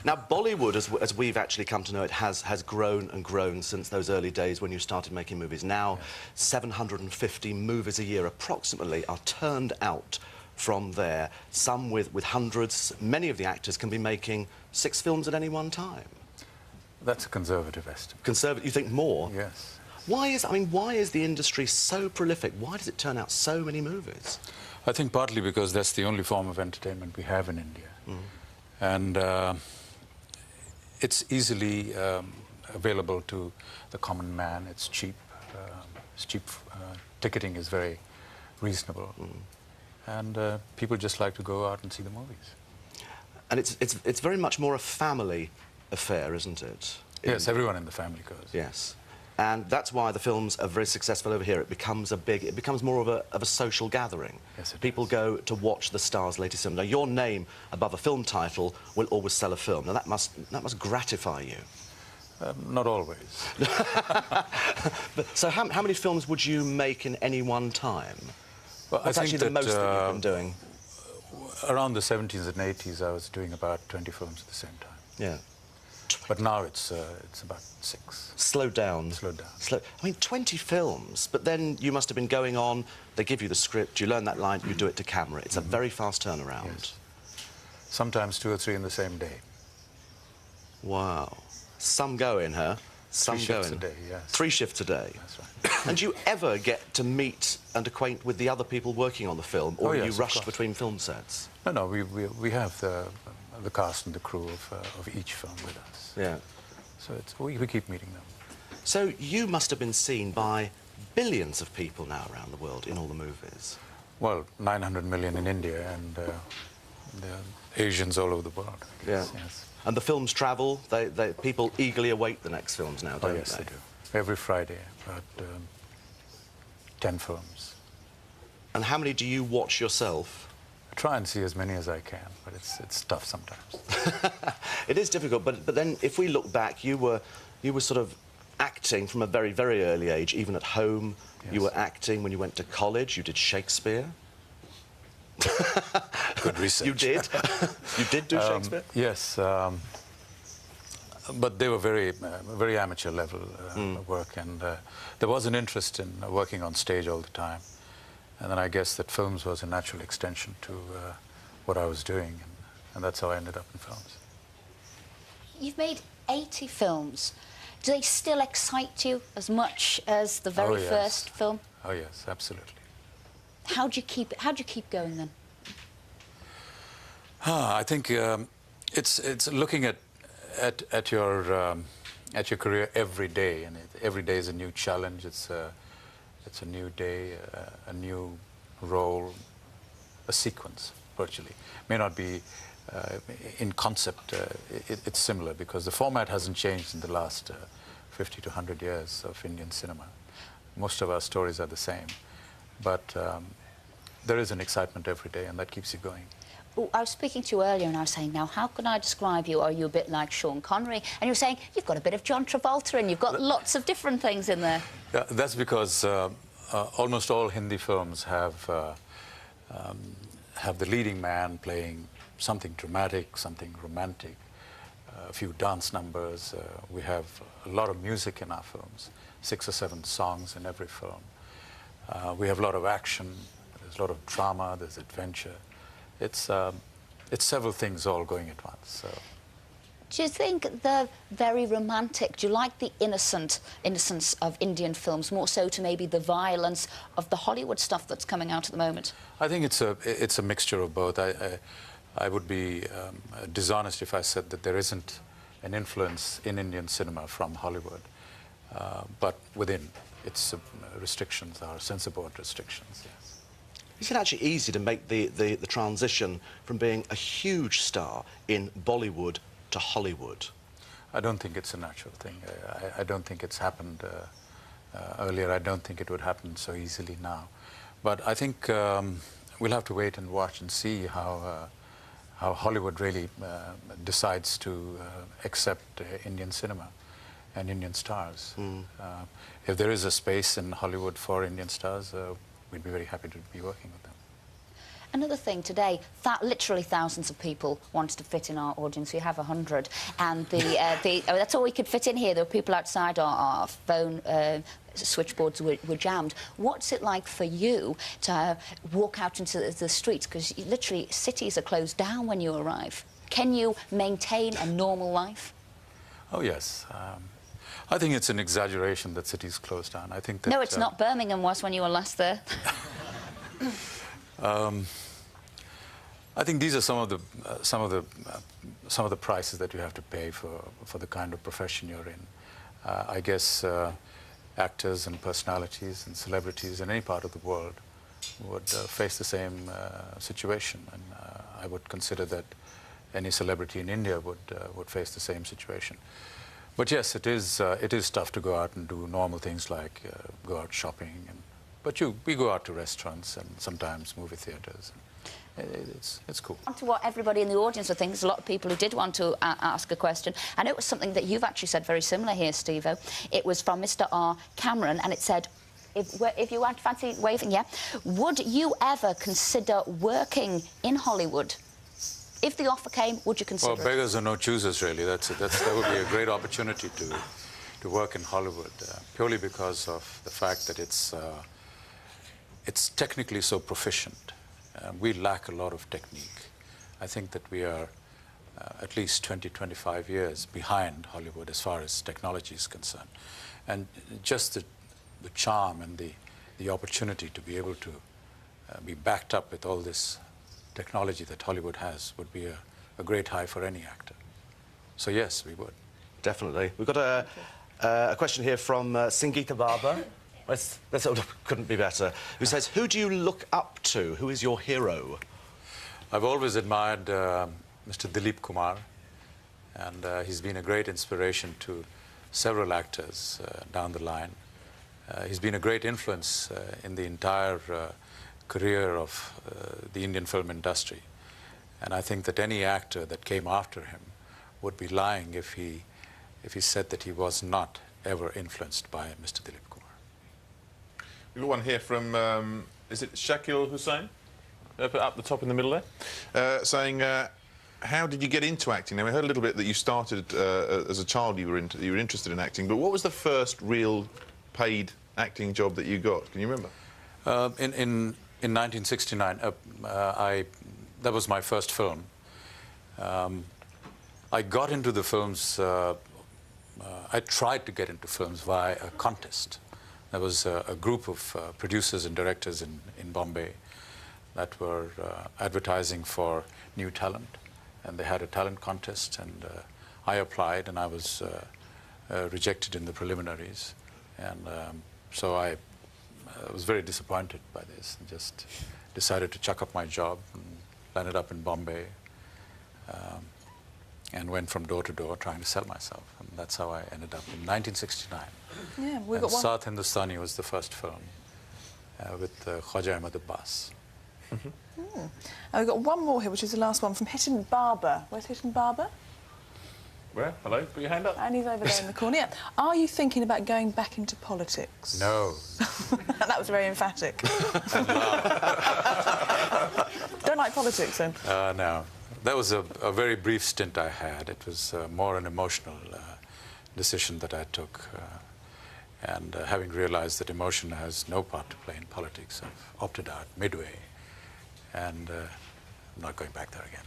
Now, Bollywood, as we've actually come to know it, has grown and grown since those early days when you started making movies. Now, 750 movies a year, approximately, are turned out from there, some with hundreds. Many of the actors can be making 6 films at any one time. That's a conservative estimate. Conservative? You think more? Yes. Why is the industry so prolific? Why does it turn out so many movies? I think partly because that's the only form of entertainment we have in India. And it's easily available to the common man. It's cheap. Ticketing is very reasonable. And people just like to go out and see the movies. And it's very much more a family affair, isn't it? Yes, everyone in the family goes. Yes. And that's why the films are very successful over here. It becomes more of a social gathering. Yes, it People is. go to watch the star's latest film. Now, your name above a film title will always sell a film. Now, that must gratify you. Not always. So how many films would you make in any one time? Well, What's actually the most that you've been doing? Around the 70s and 80s, I was doing about 20 films at the same time. Yeah. But now it's about 6. Slowed down. Slowed down. I mean, 20 films, but then you must have been going on, they give you the script, you learn that line, you do it to camera. It's a very fast turnaround. Yes. Sometimes 2 or 3 in the same day. Wow. Some go in, huh? Some 3 go shifts in. a day, yes. 3 shifts a day. That's right. And do you ever get to meet and acquaint with the other people working on the film, or yes, are you of rushed course. between film sets? No, we have the cast and the crew of each film with us. Yeah. So we keep meeting them. So you must have been seen by billions of people now around the world in all the movies. Well, 900 million in India and the Asians all over the world. Yeah. Yes. And the films travel, people eagerly await the next films now, don't Yes, they? they do. Every Friday, about 10 films. And how many do you watch yourself? I try and see as many as I can, but it's tough sometimes. It is difficult, but then if we look back, you were sort of acting from a very, very early age, even at home. Yes. You were acting when you went to college. You did Shakespeare. Good research. You did? You did do Shakespeare? Yes, but they were very amateur level work, and there was an interest in working on stage all the time. And then I guess that films was a natural extension to what I was doing, and that's how I ended up in films. You've made 80 films. Do they still excite you as much as the very first film? Oh yes, absolutely. How do you keep going then? I think it's looking at your career every day, and every day is a new challenge. It's a new day, a new role, a sequence, virtually. May not be in concept, it's similar because the format hasn't changed in the last 50 to 100 years of Indian cinema. Most of our stories are the same, but there is an excitement every day, and that keeps you going. Oh, I was speaking to you earlier and I was saying, now, how can I describe you? Are you a bit like Sean Connery? And you were saying, you've got a bit of John Travolta and you've got lots of different things in there. Yeah, that's because almost all Hindi films have the leading man playing something dramatic, something romantic, a few dance numbers. We have a lot of music in our films, 6 or 7 songs in every film. We have a lot of action, there's a lot of drama, there's adventure. It's several things all going at once. So. Do you think they're very romantic? Do you like the innocence of Indian films more so to maybe the violence of the Hollywood stuff that's coming out at the moment? I think it's a mixture of both. I would be dishonest if I said that there isn't an influence in Indian cinema from Hollywood, but within its restrictions, our censor board restrictions. Yes. Is it actually easy to make the transition from being a huge star in Bollywood to Hollywood? I don't think it's a natural thing. I don't think it's happened earlier. I don't think it would happen so easily now. But I think we'll have to wait and watch and see how Hollywood really decides to accept Indian cinema and Indian stars. If there is a space in Hollywood for Indian stars, we'd be very happy to be working with them. Another thing today, that literally thousands of people wanted to fit in our audience. We have 100, and that's all we could fit in here. There were people outside, our phone switchboards were jammed. What's it like for you to walk out into the streets? Because literally cities are closed down when you arrive. Can you maintain a normal life? Oh, yes. I think it's an exaggeration that cities close down. I think that, no, it's not. Birmingham was when you were last there. I think these are some of the prices that you have to pay for the kind of profession you're in. I guess actors and personalities and celebrities in any part of the world would face the same situation, and I would consider that any celebrity in India would face the same situation. But yes, it is tough to go out and do normal things like go out shopping, but we go out to restaurants and sometimes movie theaters. It's cool. On to what everybody in the audience would think. There's a lot of people who did want to ask a question, and it was something that you've actually said very similar here, Steve-O. It was from Mr. R. Cameron, and it said, if you want fancy waving, yeah, would you ever consider working in Hollywood? If the offer came, would you consider Well, beggars are no choosers, really. That would be a great opportunity to work in Hollywood, purely because of the fact that it's technically so proficient. We lack a lot of technique. I think that we are at least 20, 25 years behind Hollywood as far as technology is concerned. And just the charm and the opportunity to be able to be backed up with all this technology that Hollywood has would be a great high for any actor. So yes, we would. Definitely. We've got a question here from Singita Barber. That couldn't be better. Who says, who do you look up to? Who is your hero? I've always admired Mr. Dilip Kumar, and he's been a great inspiration to several actors down the line. He's been a great influence in the entire career of the Indian film industry. And I think that any actor that came after him would be lying if he said that he was not ever influenced by Mr. Dilip Kumar. We've got one here from, is it Shakil Hussain? Up the top in the middle there. Saying, how did you get into acting? Now, we heard a little bit that you started as a child, you were interested in acting, but what was the first real paid acting job that you got? Can you remember? In 1969, that was my first film. I got into the films, I tried to get into films via a contest. There was a group of producers and directors in Bombay that were advertising for new talent, and they had a talent contest, and I applied, and I was rejected in the preliminaries, and so I was very disappointed by this and just decided to chuck up my job and landed up in Bombay and went from door to door trying to sell myself, and that's how I ended up in 1969. Yeah, we and got one. South Hindustani was the first film with Khwaja Ahmad Abbas. And we've got one more here, which is the last one, from Hiten Barber. Where's Hiten Barber? Where? Hello? Put your hand up. And he's over there in the corner. Yeah. Are you thinking about going back into politics? No. That was very emphatic. Don't like politics, then? No. That was a very brief stint I had. It was more an emotional decision that I took. And having realized that emotion has no part to play in politics, I've opted out midway. And I'm not going back there again.